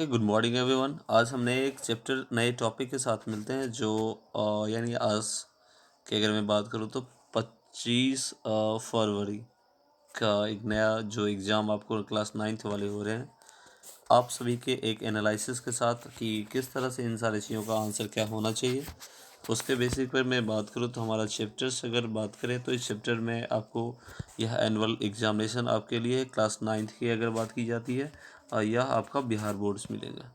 Good morning everyone. आज हमने एक चैप्टर नए टॉपिक के साथ मिलते हैं जो यानी आज की अगर मैं बात करूँ तो 25 फरवरी का एक नया जो एग्ज़ाम आपको क्लास 9th वाले हो रहे हैं, आप सभी के एक एनालिसिस के साथ कि किस तरह से इन सारी चीज़ों का आंसर क्या होना चाहिए, उसके बेसिक पर मैं बात करूँ तो हमारा चैप्टर्स अगर बात करें तो इस चैप्टर में आपको यह एनुअल एग्जामिनेशन आपके लिए क्लास 9th की अगर बात की जाती है, यह आपका बिहार बोर्ड्स मिलेगा।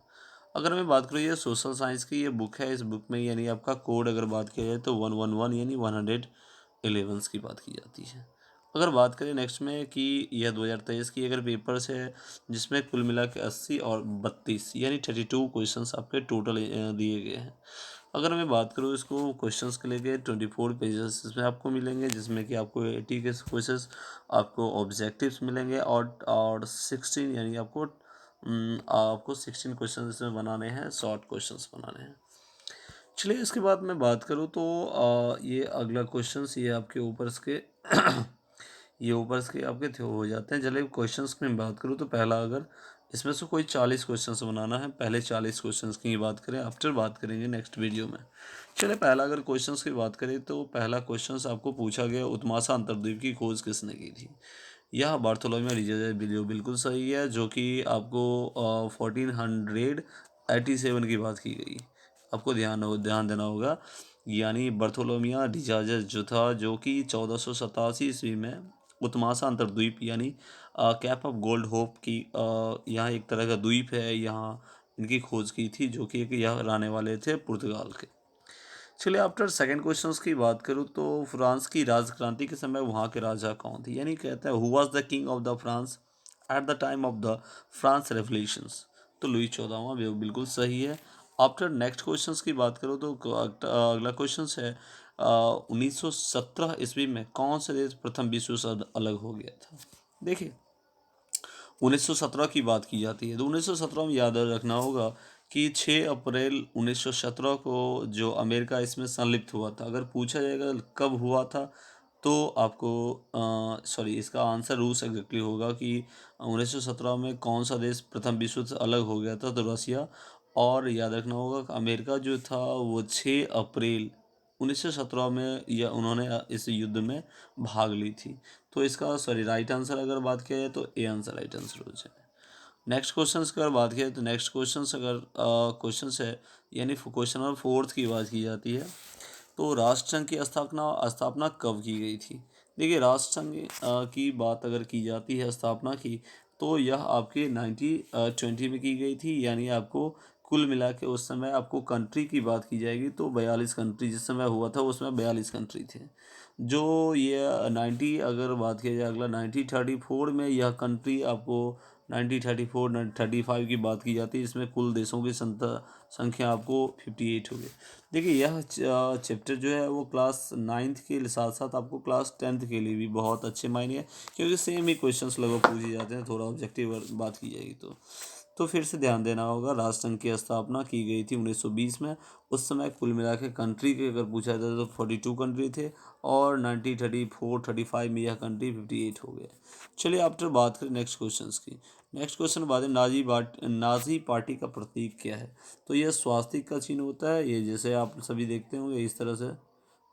अगर मैं बात करूँ ये सोशल साइंस की ये बुक है, इस बुक में यानी आपका कोड अगर बात किया जाए तो 111 यानी 111 की बात की जाती है। अगर बात करें नेक्स्ट में कि यह 2023 की अगर पेपर्स है, जिसमें कुल मिला के 80 और 32 यानी 32 क्वेश्चंस आपके टोटल दिए गए हैं। अगर मैं बात करूँ इसको क्वेश्चंस के लेके 24 पेजेस इसमें आपको मिलेंगे, जिसमें कि आपको 80 के क्वेश्चंस आपको ऑब्जेक्टिव्स मिलेंगे और 16 यानी आपको 16 क्वेश्चन इसमें बनाने हैं, शॉर्ट क्वेश्चंस बनाने हैं। चलिए इसके बाद मैं बात करूँ तो ये अगला क्वेश्चंस ये आपके ऊपर के ये ऊपर के आपके हो जाते हैं। चलिए क्वेश्चंस की मैं बात करूँ तो पहला अगर इसमें से कोई 40 क्वेश्चंस बनाना है, पहले 40 क्वेश्चंस की बात करें, आफ्टर बात करेंगे नेक्स्ट वीडियो में। चलिए पहला अगर क्वेश्चंस की बात करें तो पहला क्वेश्चंस आपको पूछा गया, उत्मासा अंतर्द्वीप की खोज किसने की थी? यह बार्थोलोमेव डिजाज बिल्कुल सही है, जो कि आपको 1487 की बात की गई। आपको ध्यान देना होगा, यानी बर्थोलोमिया डिजाज जो था, जो कि 1487 ईस्वी में उत्मासा अंतर्द्वीप यानी कैप ऑफ गोल्ड होप की यहाँ एक तरह का द्वीप है, यहाँ इनकी खोज की थी, जो कि एक यहाँ रहने वाले थे पुर्तगाल के। चलिए आफ्टर सेकंड क्वेश्चंस की बात करूँ तो फ्रांस की राजक्रांति के समय वहाँ के राजा कौन थे? यानी कहता है who was the king of the France at the time of the France revolutions? तो लुई 14वां बिल्कुल सही है। आफ्टर नेक्स्ट क्वेश्चंस की बात करूँ तो अगला क्वेश्चन है 1917 ईस्वी में कौन से देश प्रथम विश्व युद्ध अलग हो गया था? देखिए 1917 की बात की जाती है तो 1917 में याद रखना होगा कि 6 अप्रैल 1917 को जो अमेरिका इसमें संलिप्त हुआ था। अगर पूछा जाएगा कब हुआ था तो आपको सॉरी इसका आंसर रूस एग्जैक्टली होगा कि 1917 में कौन सा देश प्रथम विश्व युद्ध से अलग हो गया था, तो रसिया। और याद रखना होगा कि अमेरिका जो था वो 6 अप्रैल 1917 में या उन्होंने इस युद्ध में भाग ली थी। तो इसका सॉरी राइट आंसर अगर बात किया जाए तो ए आंसर राइट आंसर हो जाए। नेक्स्ट क्वेश्चन की अगर बात किया तो नेक्स्ट क्वेश्चन अगर क्वेश्चन है यानी क्वेश्चन नंबर 4 की बात की जाती है तो राष्ट्रसंघ की स्थापना स्थापना कब की गई थी? देखिए राष्ट्रसंघ की बात अगर की जाती है स्थापना की, तो यह आपके 1920 में की गई थी। यानी आपको कुल मिला के उस समय आपको कंट्री की बात की जाएगी तो 42 कंट्री जिस समय हुआ था उसमें 42 कंट्री थे। जो ये 90 अगर बात किया जाए अगला 1934 में यह कंट्री आपको 1934 35 की बात की जाती है, इसमें कुल देशों की संख्या आपको 58 हो गई। देखिए यह चैप्टर जो है वो क्लास 9th के साथ साथ आपको क्लास 10th के लिए भी बहुत अच्छे मायने है, क्योंकि सेम ही क्वेश्चंस लगभग पूछे जाते हैं, थोड़ा ऑब्जेक्टिव बात की जाएगी तो फिर से ध्यान देना होगा। राष्ट्रसंघ की स्थापना की गई थी 1920 में। उस समय कुल मिला के कंट्री के अगर पूछा जाए तो 42 कंट्री थे और 1934-35 में यह कंट्री 58 हो गए। चलिए आफ्टर बात करें नेक्स्ट क्वेश्चंस की। नेक्स्ट क्वेश्चन बात है नाजी पार्टी का प्रतीक क्या है? तो यह स्वास्तिक का चिन्ह होता है, ये जैसे आप सभी देखते होंगे इस तरह से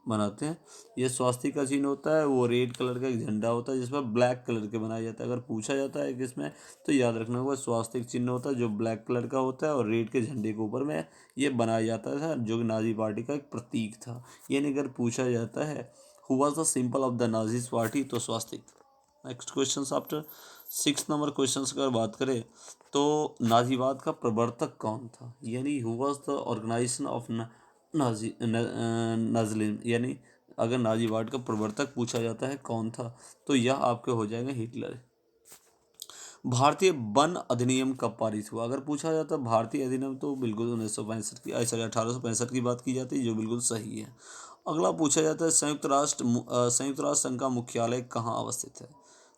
बनाते हैं। ये स्वास्तिक का चिन्ह होता है, वो रेड कलर का एक झंडा होता है जिसमें ब्लैक कलर के बनाया जाता है। अगर पूछा जाता है किसमें तो याद रखना होगा स्वास्तिक चिन्ह होता है जो ब्लैक कलर का होता है और रेड के झंडे के ऊपर में ये बनाया जाता था, जो कि नाजी पार्टी का एक प्रतीक था। यानी अगर पूछा जाता है who was the symbol of the Nazis party तो स्वास्तिक। Next question after 6 number question अगर बात करें तो नाजीवाद का प्रवर्तक कौन था? यानी who was the organization of नाजलिन, यानी अगर नाजीवाद का प्रवर्तक पूछा जाता है कौन था तो यह आपके हो जाएगा हिटलर। भारतीय वन अधिनियम कब पारित हुआ? अगर पूछा जाता है भारतीय अधिनियम तो बिल्कुल 1965 की सॉरी 1865 की बात की जाती है, जो बिल्कुल सही है। अगला पूछा जाता है संयुक्त राष्ट्र संघ का मुख्यालय कहाँ अवस्थित है?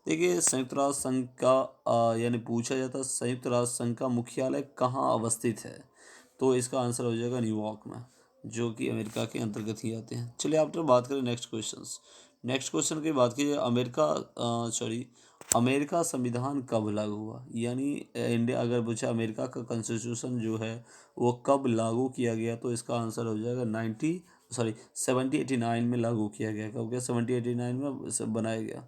देखिए संयुक्त राष्ट्र संघ का यानी पूछा जाता है संयुक्त राष्ट्र संघ का मुख्यालय कहाँ अवस्थित है, तो इसका आंसर हो जाएगा न्यूयॉर्क में, जो कि अमेरिका के अंतर्गत ही आते हैं। चलिए आफ्टर बात करें नेक्स्ट क्वेश्चन की बात कीजिए अमेरिका संविधान कब लागू हुआ, यानी इंडिया अगर पूछा अमेरिका का कॉन्स्टिट्यूशन जो है वो कब लागू किया गया, तो इसका आंसर हो जाएगा 1789 में लागू किया गया। कब गया? 1789 में बनाया गया।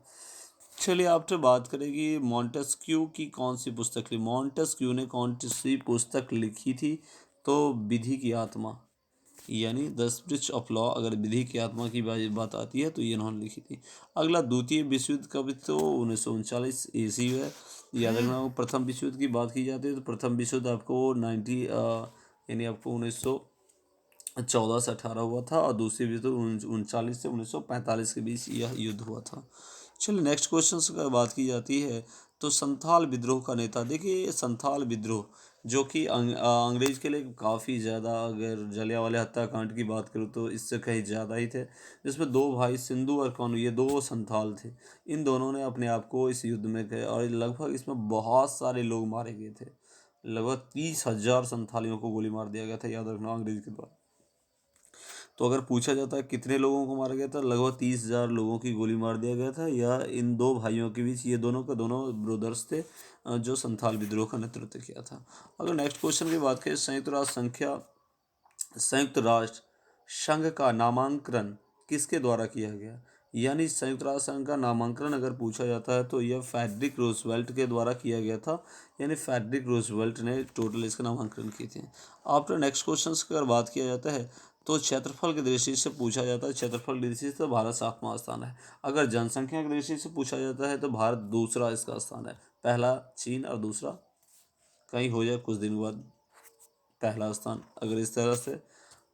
चलिए आपसे बात करेगी मॉन्टेस्क्यू की कौन सी पुस्तक लिखी, मॉन्टेस्क्यू ने कौन सी पुस्तक लिखी थी, तो विधि की आत्मा, यानी द स्पिरिट ऑफ लॉ। अगर विधि की आत्मा की बात आती है तो ये इन्होंने लिखी थी। अगला द्वितीय विश्व युद्ध कब, तो 1939 ईस्वी है, याद रखना। प्रथम विश्व युद्ध की बात की जाती है तो प्रथम विश्व युद्ध आपको 90 यानी आपको 1914 से 18 हुआ था, और दूसरी विश्व युद्ध 1939 से 1945 के बीच यह युद्ध हुआ था। चलिए नेक्स्ट क्वेश्चन का बात की जाती है तो संथाल विद्रोह का नेता, देखिए संथाल विद्रोह जो कि अंग्रेज के लिए काफ़ी ज़्यादा, अगर जलियांवाला हत्याकांड की बात करूँ तो इससे कहीं ज़्यादा ही थे, जिसमें दो भाई सिंधु और कानू, ये दो संथाल थे। इन दोनों ने अपने आप को इस युद्ध में गए और लगभग इसमें बहुत सारे लोग मारे गए थे। लगभग 30,000 संथालियों को गोली मार दिया गया था, याद रखना, अंग्रेज के द्वारा। तो अगर पूछा जाता है कितने लोगों को मारा गया था, लगभग 30,000 लोगों की गोली मार दिया गया था। यह इन दो भाइयों के बीच, ये दोनों के दोनों ब्रदर्स थे जो संथाल विद्रोह का नेतृत्व किया था। अगर नेक्स्ट क्वेश्चन की बात करें, संयुक्त राष्ट्र संघ का नामांकन किसके द्वारा किया गया, यानी संयुक्त राष्ट्र संघ का नामांकन अगर पूछा जाता है तो यह फ्रेडरिक रूजवेल्ट के द्वारा किया गया था, यानी फ्रेडरिक रूजवेल्ट ने टोटल इसका नामांकन किए थे। आफ्टर नेक्स्ट क्वेश्चन की अगर बात किया जाता है तो क्षेत्रफल की दृष्टि से पूछा जाता है, क्षेत्रफल की दृष्टि से तो भारत 7वां स्थान है। अगर जनसंख्या की दृष्टि से पूछा जाता है तो भारत दूसरा इसका स्थान है, पहला चीन और दूसरा कहीं हो जाए कुछ दिन बाद पहला स्थान। अगर इस तरह से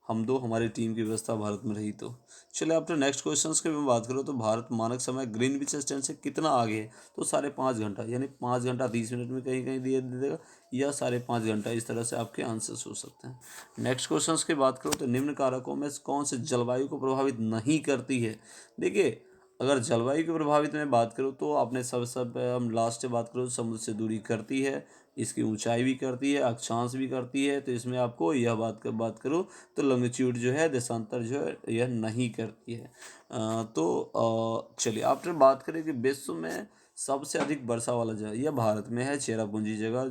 हम दो हमारी टीम की व्यवस्था भारत में रही तो। चलिए आपने नेक्स्ट क्वेश्चंस की मैं बात करूँ तो भारत मानक समय ग्रीनविच स्टैंड से कितना आगे है, तो 5.5 घंटा, यानी 5 घंटा 30 मिनट में कहीं कहीं दिया दे देगा, या 5.5 घंटा, इस तरह से आपके आंसर्स हो सकते हैं। नेक्स्ट क्वेश्चंस की बात करूँ तो निम्न कारकों में कौन से जलवायु को प्रभावित नहीं करती है, देखिए अगर जलवायु के प्रभावित में बात करूँ तो आपने सब हम लास्ट से बात करूँ, समुद्र से दूरी करती है, इसकी ऊंचाई भी करती है, अक्षांश भी करती है, तो इसमें आपको यह बात करूँ तो लॉन्गिट्यूड जो है, देशांतर जो है, यह नहीं करती है। चलिए आपने बात करें कि विश्व में सबसे अधिक वर्षा वाला जगह, यह भारत में है, चेरापूंजी जगह।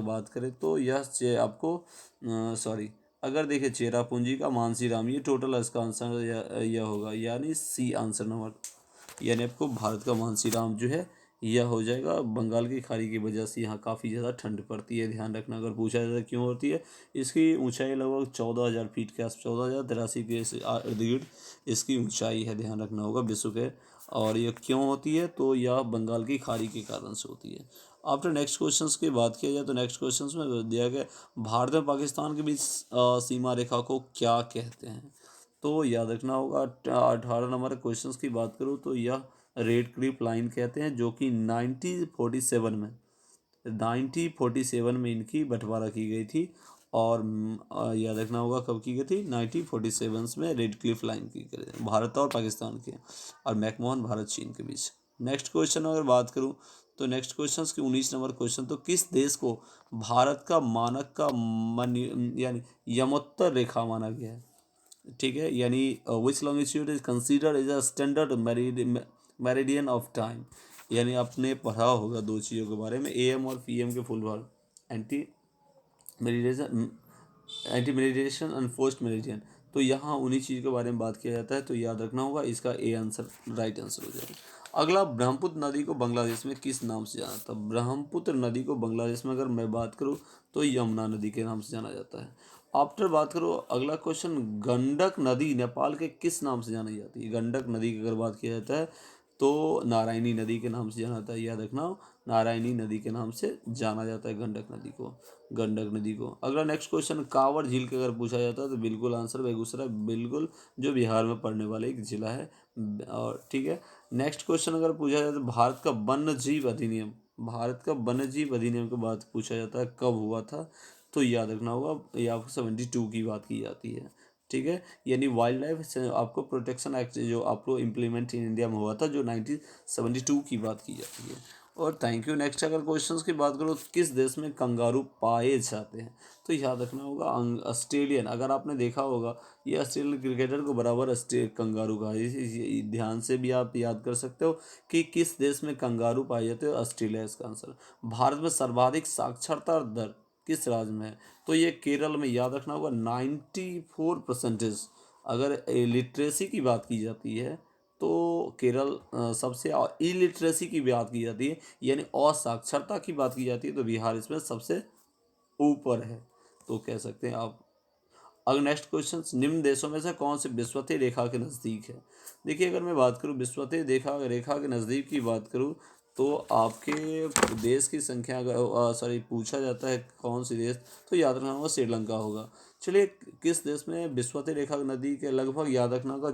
बात करें तो यह आपको सॉरी, अगर देखिए चेरापूंजी का मानसीराम, ये टोटल इसका आंसर यह होगा, यानी सी आंसर नंबर, यानी आपको भारत का मानसीराम जो है यह हो जाएगा। बंगाल की खाड़ी की वजह से यहाँ काफ़ी ज़्यादा ठंड पड़ती है, ध्यान रखना। अगर पूछा जाता है क्यों होती है, इसकी ऊंचाई लगभग 14,000 फीट के आस 14,083 के इर्द गिर्द इसकी ऊंचाई है, ध्यान रखना होगा विश्व के। और यह क्यों होती है, तो यह बंगाल की खाड़ी के कारण से होती है। आफ्टर नेक्स्ट क्वेश्चंस की बात किया जाए तो नेक्स्ट क्वेश्चंस में दिया गया भारत और पाकिस्तान के बीच सीमा रेखा को क्या कहते हैं, तो याद रखना होगा। 18 नंबर क्वेश्चंस की बात करूँ तो यह रेड क्लिफ लाइन कहते हैं, जो कि 1947 में इनकी बंटवारा की गई थी। और याद रखना होगा कब की गई थी, 1947 में रेड क्लिफ लाइन की गई थी, भारत और पाकिस्तान के, और मैकमोहन भारत चीन के बीच। नेक्स्ट क्वेश्चन अगर बात करूँ तो नेक्स्ट क्वेश्चन की 19 नंबर क्वेश्चन, तो किस देश को भारत का मानक का यानी यमोत्तर रेखा माना गया है, ठीक है, यानी which longitude is considered as a standard meridian of time, यानी आपने पढ़ा होगा दो चीज़ों के बारे में, एएम और पीएम के full form, anti meridian, anti meridian and post meridian. तो यहाँ उन्हीं चीज़ के बारे में बात किया जाता है, तो याद रखना होगा, इसका ए आंसर राइट आंसर हो जाएगा। अगला, ब्रह्मपुत्र नदी को बांग्लादेश में किस नाम से जाना जाता है, ब्रह्मपुत्र नदी को बांग्लादेश में अगर मैं बात करूँ तो यमुना नदी के नाम से जाना जाता है। आफ्टर बात करो अगला क्वेश्चन, गंडक नदी नेपाल के किस नाम से जानी जाती है, गंडक नदी की अगर बात किया जाता है तो नारायणी नदी के नाम से जाना जाता है, याद रखना, नारायणी नदी के नाम से जाना जाता है गंडक नदी को, गंडक नदी को। अगला नेक्स्ट क्वेश्चन, कांवड़ झील के अगर पूछा जाता है तो बिल्कुल आंसर बेगूसराय, बिल्कुल, जो बिहार में पड़ने वाला एक जिला है। और ठीक है, नेक्स्ट क्वेश्चन अगर पूछा जाए तो भारत का वन्य जीव अधिनियम, भारत का वन्य जीव अधिनियम की बात पूछा जाता है कब हुआ था, तो याद रखना होगा ये आपको 72 की बात की जाती है, ठीक है, यानी वाइल्ड लाइफ आपको प्रोटेक्शन एक्ट जो आपको इम्प्लीमेंट इन इंडिया में हुआ था, जो 1972 की बात की जाती है। और थैंक यू। नेक्स्ट अगर क्वेश्चंस की बात करो, किस देश में कंगारू पाए जाते हैं, तो याद रखना होगा ऑस्ट्रेलियन। अगर आपने देखा होगा, ये ऑस्ट्रेलियन क्रिकेटर को बराबर कंगारू कहा है। ध्यान से भी आप याद कर सकते हो कि किस देश में कंगारू पाए जाते हैं, ऑस्ट्रेलिया इसका आंसर। भारत में सर्वाधिक साक्षरता दर किस राज्य में है, तो ये केरल में। याद रखना होगा 94%। अगर लिटरेसी की बात की जाती है तो केरल सबसे, और इलिटरेसी की बात की जाती है यानी असाक्षरता की बात की जाती है तो बिहार इसमें सबसे ऊपर है, तो कह सकते हैं आप। अगर नेक्स्ट क्वेश्चन, निम्न देशों में से कौन से विषुवतीय रेखा के नज़दीक है। देखिए अगर मैं बात करूँ विषुवतीय रेखा रेखा के नज़दीक की बात करूँ, तो आपके देश की संख्या अगर सॉरी पूछा जाता है कौन सी देश, तो याद रखना होगा श्रीलंका होगा। चलिए, किस देश में विषुवतीय रेखा की नदी के लगभग, याद रखना होगा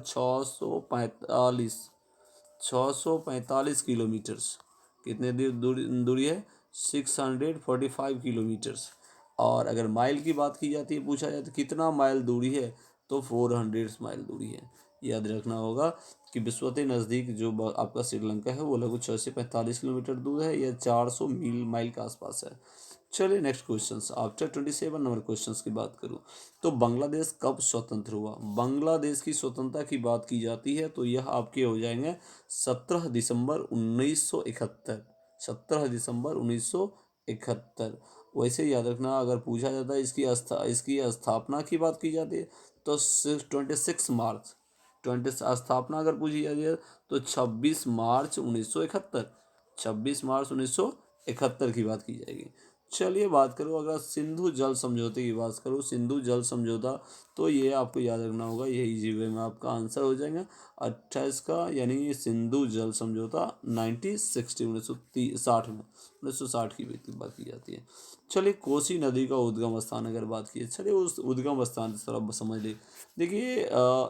645 किलोमीटर्स। कितने दूरी है, 645 किलोमीटर्स। और अगर माइल की बात की जाती है, पूछा जाए तो कितना माइल दूरी है, तो 400 माइल दूरी है। याद रखना होगा कि विश्वते नज़दीक जो आपका श्रीलंका है वो लगभग 645 किलोमीटर दूर है, या 400 माइल के आसपास है। चलिए next question, after 27 number question की बात करूँ, तो बांग्लादेश कब स्वतंत्र हुआ। बांग्लादेश की स्वतंत्रता की बात की जाती है तो यह आपके हो जाएंगे 17 दिसंबर 1971। 17 दिसंबर 1971। वैसे याद रखना, अगर पूछा जाता है इसकी स्थापना की बात की जाती है तो 26 मार्च, स्थापना अगर पूछी जाती है तो 26 मार्च 1971। 26 मार्च 1971 की बात की जाएगी। चलिए बात करूँ, अगर सिंधु जल समझौते की बात करूँ, सिंधु जल समझौता, तो ये आपको याद रखना होगा, यही इजी वे में आपका आंसर हो जाएगा 28 का, यानी सिंधु जल समझौता 1960 1960 में 1960 की बात की जाती है। चलिए, कोसी नदी का उद्गम स्थान अगर बात की, चलिए उस उद्गम स्थान से थोड़ा समझ लीजिए। देखिए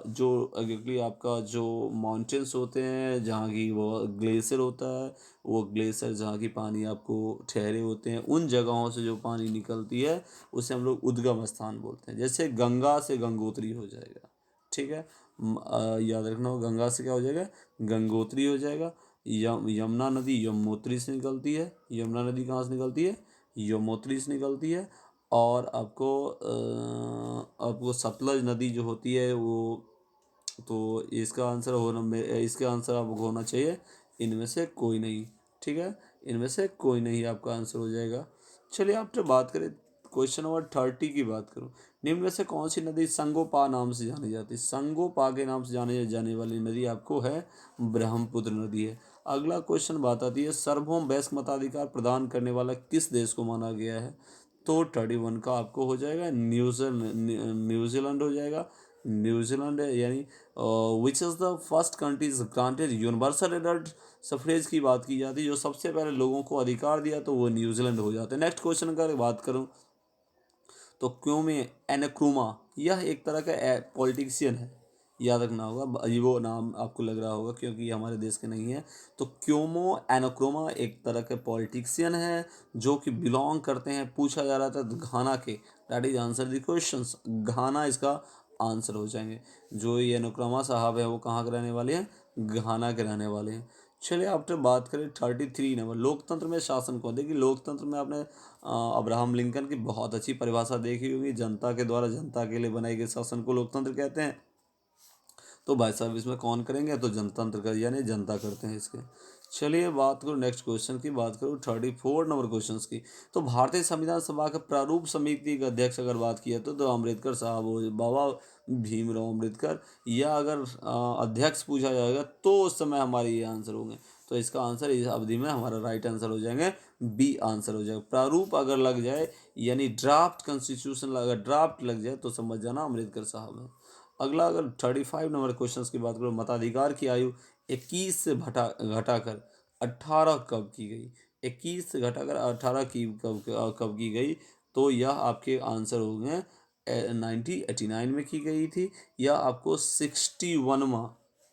जो एग्जैक्टली आपका जो माउंटेन्स होते हैं जहाँ की वो ग्लेशियर होता है, वो ग्लेशियर जहाँ की पानी आपको ठहरे होते हैं, उन जगहों से जो पानी निकलती है उसे हम लोग उद्गम स्थान बोलते हैं। जैसे गंगा से गंगोत्री हो जाएगा, ठीक है। याद रखना हो, गंगा से क्या हो जाएगा, गंगोत्री हो जाएगा। यमुना नदी यमुनोत्री से निकलती है। यमुना नदी कहाँ से निकलती है, यमुनोत्री से निकलती है। और आपको सतलज नदी जो होती है वो, तो इसका आंसर इसका आंसर आपको होना चाहिए इनमें से कोई नहीं, ठीक है। इनमें से कोई नहीं आपका आंसर हो जाएगा। चलिए आपसे बात करें, क्वेश्चन नंबर 30 की बात करूँ, निम्न में से कौन सी नदी संगोपा नाम से जानी जाती है। संगोपा के नाम से जाने जाने वाली नदी आपको है ब्रह्मपुत्र नदी है। अगला क्वेश्चन बात आती है, सार्वभौम वयस्क मताधिकार प्रदान करने वाला किस देश को माना गया है, तो 31 का आपको हो जाएगा न्यूजीलैंड हो जाएगा। न्यूजीलैंड यानी which is the first country granted universal adult suffrage की बात की जाती है, जो सबसे पहले लोगों को अधिकार दिया तो वो न्यूजीलैंड हो जाता है। नेक्स्ट क्वेश्चन का बात करूँ, तो क्यों में एनक्रोमा, यह एक तरह का पॉलिटिशियन है। याद रखना होगा, ये वो नाम आपको लग रहा होगा क्योंकि ये हमारे देश के नहीं है। तो क्योमो एनक्रोमा एक तरह के पॉलिटिशियन है जो कि बिलोंग करते हैं, पूछा जा रहा था तो घाना के। That is answer the questions, Ghana इसका आंसर हो जाएंगे। जो ये एनक्रोमा साहब है वो कहाँ के रहने वाले हैं, घाना के रहने वाले हैं। चलिए आफ्टर बात करें 33 नंबर, लोकतंत्र में शासन कौन। देखिए लोकतंत्र में आपने अब्राहम लिंकन की बहुत अच्छी परिभाषा देखी होगी, जनता के द्वारा जनता के लिए बनाए गए शासन को लोकतंत्र कहते हैं। तो भाई साहब इसमें कौन करेंगे, तो जनतंत्र का यानी जनता करते हैं इसके। चलिए बात करूँ नेक्स्ट क्वेश्चन की, बात करूँ 34 नंबर क्वेश्चन की, तो भारतीय संविधान सभा के प्रारूप समिति का अध्यक्ष अगर बात की है तो अम्बेडकर साहब हो, बाबा भीमराव अम्बेडकर। या अगर अध्यक्ष पूछा जाएगा तो उस समय हमारे ये आंसर होंगे, तो इसका आंसर इस अवधि में हमारा राइट आंसर हो जाएंगे, बी आंसर हो जाएगा। प्रारूप अगर लग जाए यानी ड्राफ्ट कॉन्स्टिट्यूशन अगर ड्राफ्ट लग जाए तो समझ जाना अम्बेडकर साहब है। अगला अगर 35 नंबर क्वेश्चन की बात करो, मताधिकार की आयु 21 से घटाकर 18 कब की गई। 21 से घटाकर 18 की कब की गई, तो यह आपके आंसर हो गए 1989 में की गई थी, या आपको 61वां,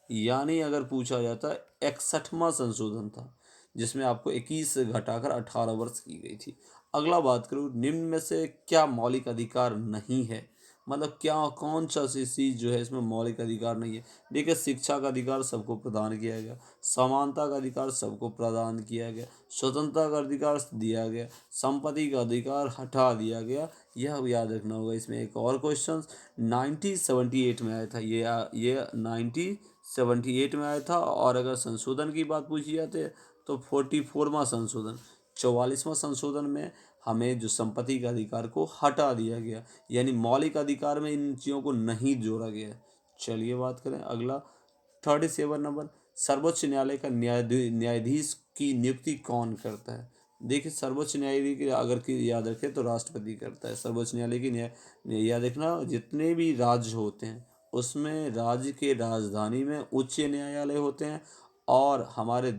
यानी अगर पूछा जाता 61वां संशोधन था जिसमें आपको 21 से घटाकर 18 वर्ष की गई थी। अगला बात करूँ, निम्न में से क्या मौलिक अधिकार नहीं है, मतलब क्या कौन सा चीज़ जो है इसमें मौलिक अधिकार नहीं है। देखिए, शिक्षा का अधिकार सबको प्रदान किया गया, समानता का अधिकार सबको प्रदान किया गया, स्वतंत्रता का अधिकार दिया गया, संपत्ति का अधिकार हटा दिया गया। यह याद रखना होगा। इसमें एक और क्वेश्चन 1978 में आया था, ये 1978 में आया था। और अगर संशोधन की बात पूछी जाती है तो 44वां संशोधन, 44वां संशोधन में हमें जो संपत्ति के अधिकार को हटा दिया गया, यानी मौलिक अधिकार में इन चीज़ों को नहीं जोड़ा गया। चलिए बात करें अगला 37 नंबर, सर्वोच्च न्यायालय का न्यायाधीश की नियुक्ति कौन करता है। देखिए, सर्वोच्च न्यायालय की अगर की याद रखें तो राष्ट्रपति करता है। सर्वोच्च न्यायालय की याद रखना, जितने भी राज्य होते हैं उसमें राज्य के राजधानी में उच्च न्यायालय होते हैं, और हमारे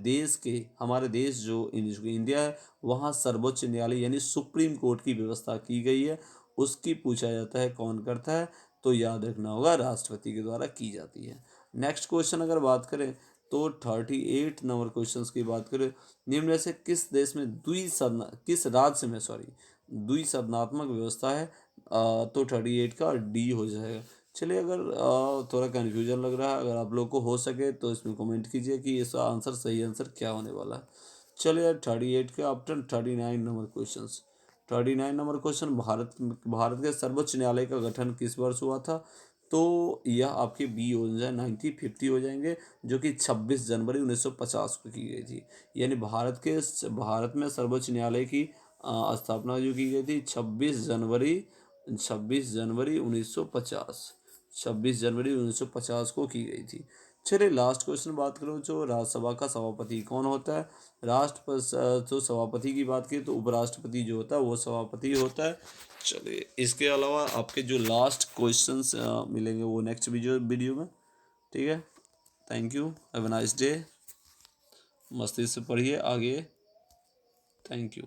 देश जो इंडिया है वहाँ सर्वोच्च न्यायालय यानी सुप्रीम कोर्ट की व्यवस्था की गई है। उसकी पूछा जाता है कौन करता है, तो याद रखना होगा राष्ट्रपति के द्वारा की जाती है। नेक्स्ट क्वेश्चन अगर बात करें तो 38 नंबर क्वेश्चन की बात करें, निम्न में से किस राज्य में द्विसदनात्मक व्यवस्था है। तो 38 का डी हो जाएगा। चलिए, अगर थोड़ा कन्फ्यूजन लग रहा है, अगर आप लोग को हो सके तो इसमें कमेंट कीजिए कि इसका आंसर सही आंसर क्या होने वाला है। चलिए, 38 के option 39 number question. 39 number question, Bharat के सर्वोच्च न्यायालय का गठन किस वर्ष हुआ था। तो यह आपके बी हो जाए 1950 हो जाएंगे, जो कि 26 जनवरी 1950 को की गई थी। यानी भारत में सर्वोच्च न्यायालय की स्थापना जो की गई थी 26 जनवरी 1950, 26 जनवरी 1950 को की गई थी। चलिए, लास्ट क्वेश्चन बात करूँ जो राज्यसभा का सभापति कौन होता है। तो सभापति की बात की तो उपराष्ट्रपति जो होता है वो सभापति होता है। चलिए, इसके अलावा आपके जो लास्ट क्वेश्चंस मिलेंगे वो नेक्स्ट वीडियो में। ठीक है, thank you, have a nice day. मस्ती से पढ़िए आगे। Thank you.